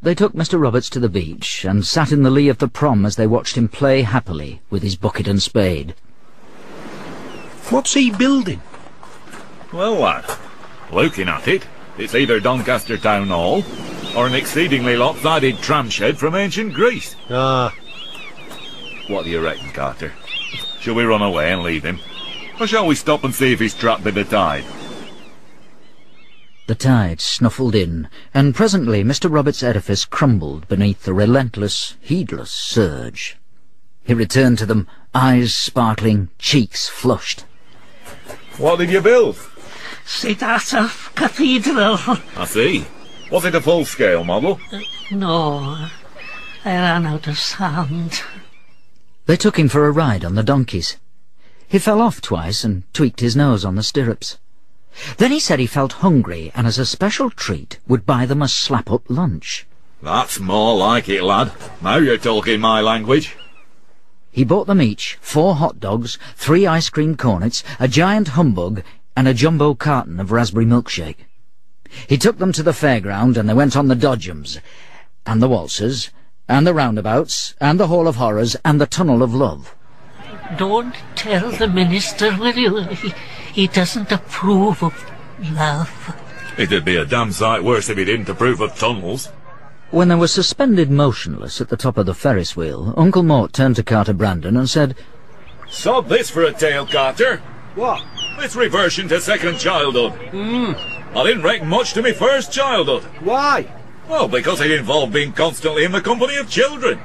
They took Mr. Roberts to the beach and sat in the lee of the prom as they watched him play happily with his bucket and spade. What's he building? Well, lad, looking at it, it's either Doncaster Town Hall or an exceedingly lopsided tram shed from ancient Greece. Ah. What do you reckon, Carter? Shall we run away and leave him? Or shall we stop and see if he's trapped by the tide? The tide snuffled in, and presently Mr. Roberts' edifice crumbled beneath the relentless, heedless surge. He returned to them, eyes sparkling, cheeks flushed. What did you build? St. Asaph Cathedral. I see. Was it a full-scale model? No, I ran out of sand. They took him for a ride on the donkeys. He fell off twice and tweaked his nose on the stirrups. Then he said he felt hungry and as a special treat would buy them a slap-up lunch. That's more like it, lad. Now you're talking my language. He bought them each 4 hot dogs, 3 ice cream cornets, a giant humbug, and a jumbo carton of raspberry milkshake. He took them to the fairground and they went on the dodgems, and the waltzes, and the roundabouts, and the Hall of Horrors, and the Tunnel of Love. Don't tell the minister, will you? He doesn't approve of love. It'd be a damn sight worse if he didn't approve of tunnels. When they were suspended motionless at the top of the Ferris wheel, Uncle Mort turned to Carter Brandon and said, "Sod this for a tale, Carter. What? This reversion to second childhood. I didn't reckon much to me first childhood. Why? Well, because it involved being constantly in the company of children.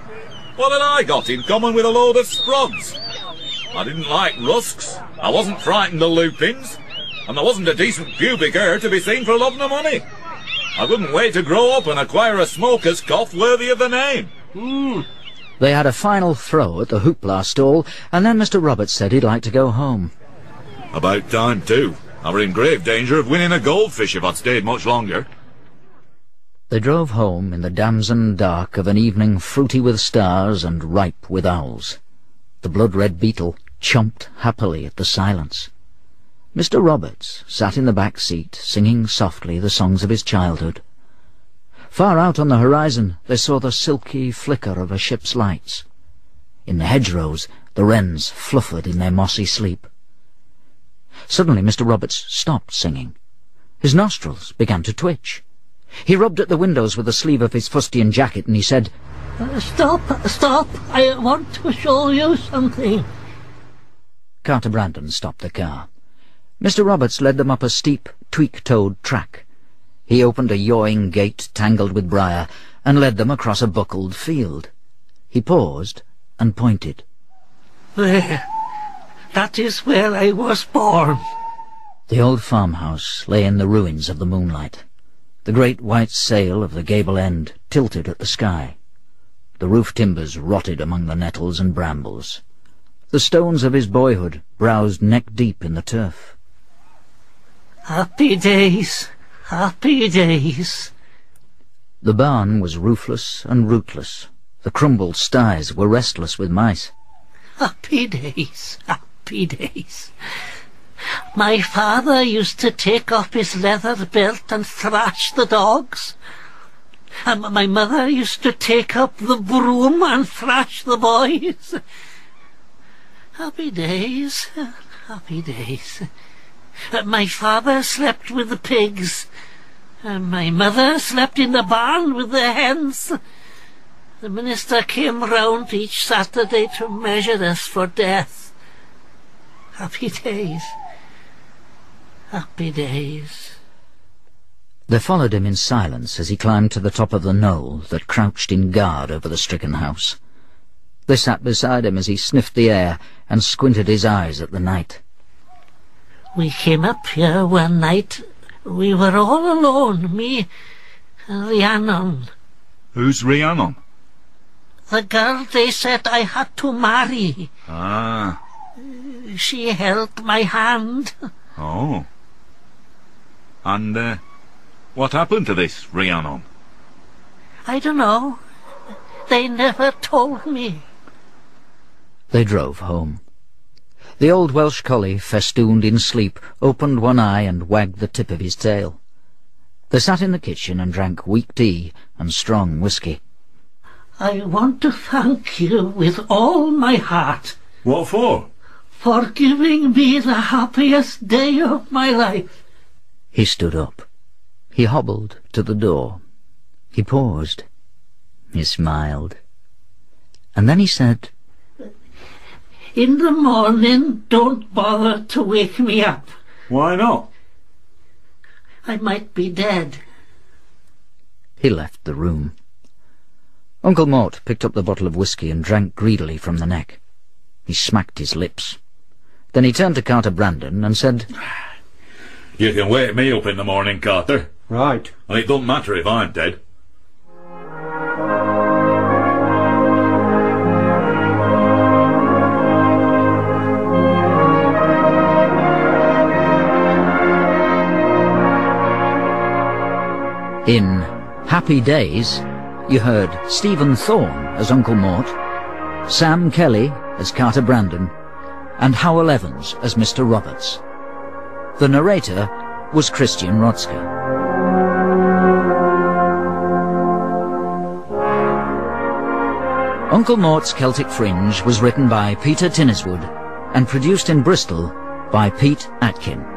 What had I got in common with a load of sprogs? I didn't like rusks, I wasn't frightened of lupins, and there wasn't a decent pubic hair to be seen for love nor money. I wouldn't wait to grow up and acquire a smoker's cough worthy of the name." They had a final throw at the hoopla stall, and then Mr. Roberts said he'd like to go home. About time, too. I were in grave danger of winning a goldfish if I'd stayed much longer. They drove home in the damson dark of an evening fruity with stars and ripe with owls. The blood-red beetle chomped happily at the silence. Mr. Roberts sat in the back seat, singing softly the songs of his childhood. Far out on the horizon they saw the silky flicker of a ship's lights. In the hedgerows the wrens fluffered in their mossy sleep. Suddenly Mr. Roberts stopped singing. His nostrils began to twitch. He rubbed at the windows with the sleeve of his fustian jacket, and he said, Stop, I want to show you something. Carter Brandon stopped the car. Mr. Roberts led them up a steep, tweak-toed track. He opened a yawing gate tangled with briar, and led them across a buckled field. He paused and pointed. There, that is where I was born. The old farmhouse lay in the ruins of the moonlight. The great white sail of the gable end tilted at the sky. The roof timbers rotted among the nettles and brambles. The stones of his boyhood browsed neck-deep in the turf. Happy days, happy days. The barn was roofless and rootless. The crumbled sties were restless with mice. Happy days, happy days. My father used to take off his leather belt and thrash the dogs. And my mother used to take up the broom and thrash the boys. Happy days, happy days. My father slept with the pigs, and my mother slept in the barn with the hens. The minister came round each Saturday to measure us for death. Happy days, happy days. They followed him in silence as he climbed to the top of the knoll that crouched in guard over the stricken house. They sat beside him as he sniffed the air and squinted his eyes at the night. We came up here one night. We were all alone, me and Rhiannon. Who's Rhiannon? The girl they said I had to marry. Ah. She held my hand. Oh. And, what happened to this Rhiannon? I don't know. They never told me. They drove home. The old Welsh collie, festooned in sleep, opened one eye and wagged the tip of his tail. They sat in the kitchen and drank weak tea and strong whisky. I want to thank you with all my heart. What for? For giving me the happiest day of my life. He stood up. He hobbled to the door. He paused. He smiled. And then he said, In the morning, don't bother to wake me up. Why not? I might be dead. He left the room. Uncle Mort picked up the bottle of whisky and drank greedily from the neck. He smacked his lips. Then he turned to Carter Brandon and said, You can wake me up in the morning, Carter. Right. And it doesn't matter if I'm dead. In Happy Days, you heard Stephen Thorne as Uncle Mort, Sam Kelly as Carter Brandon, and Howell Evans as Mr. Roberts. The narrator was Christian Rotzka. Uncle Mort's Celtic Fringe was written by Peter Tinniswood and produced in Bristol by Pete Atkin.